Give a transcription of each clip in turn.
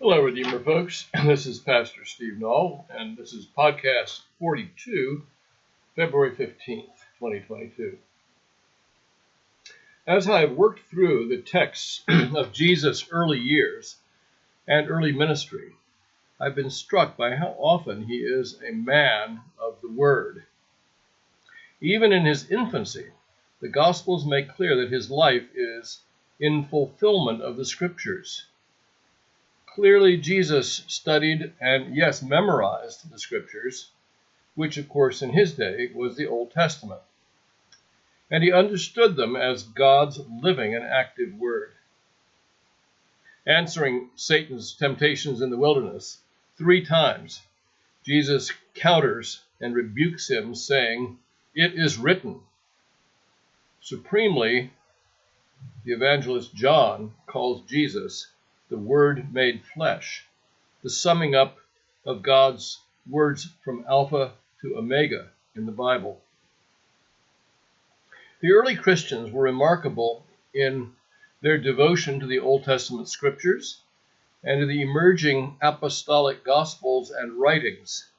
Hello, Redeemer folks. This is Pastor Steve Noll, and this is podcast 42, February 15th, 2022. As I have worked through the texts of Jesus' early years and early ministry, I've been struck by how often he is a man of the Word. Even in his infancy, the Gospels make clear that his life is in fulfillment of the Scriptures. Clearly, Jesus studied and, yes, memorized the Scriptures, which, of course, in his day was the Old Testament. And he understood them as God's living and active Word. Answering Satan's temptations in the wilderness 3 times, Jesus counters and rebukes him, saying, "It is written." Supremely, the evangelist John calls Jesus the Word made flesh, the summing up of God's words from Alpha to Omega in the Bible. The early Christians were remarkable in their devotion to the Old Testament scriptures and to the emerging apostolic gospels and writings.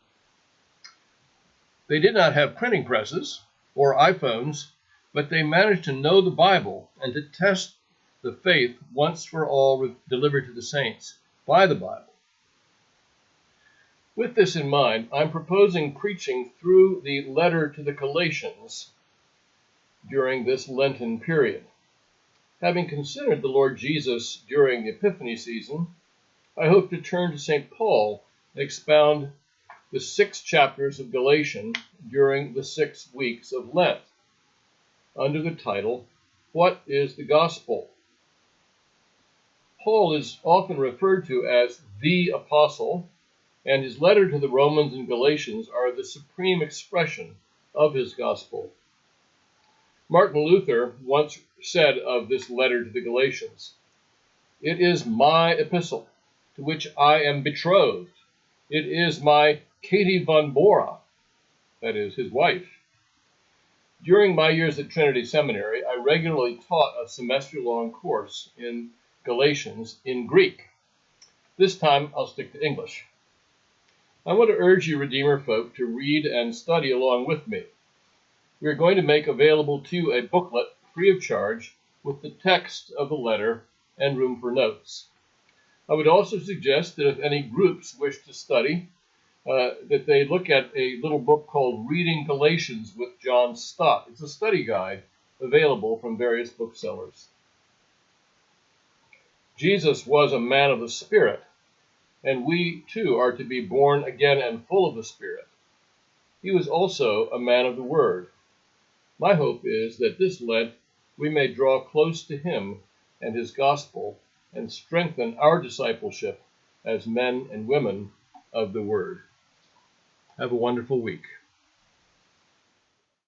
They did not have printing presses or iPhones, but they managed to know the Bible and to test the faith once for all delivered to the saints by the Bible. With this in mind, I'm proposing preaching through the letter to the Galatians during this Lenten period. Having considered the Lord Jesus during the Epiphany season, I hope to turn to St. Paul and expound the 6 chapters of Galatians during the 6 weeks of Lent, under the title, "What is the Gospel?" Paul is often referred to as the Apostle, and his letter to the Romans and Galatians are the supreme expression of his gospel. Martin Luther once said of this letter to the Galatians, "It is my epistle, to which I am betrothed. It is my Katie von Bora," that is, his wife. During my years at Trinity Seminary, I regularly taught a semester-long course in Galatians in Greek. This time, I'll stick to English. I want to urge you, Redeemer folk, to read and study along with me. We are going to make available to you a booklet free of charge with the text of the letter and room for notes. I would also suggest that if any groups wish to study, that they look at a little book called Reading Galatians with John Stott. It's a study guide available from various booksellers. Jesus was a man of the Spirit, and we too are to be born again and full of the Spirit. He was also a man of the Word. My hope is that this Lent we may draw close to him and his gospel and strengthen our discipleship as men and women of the Word. Have a wonderful week.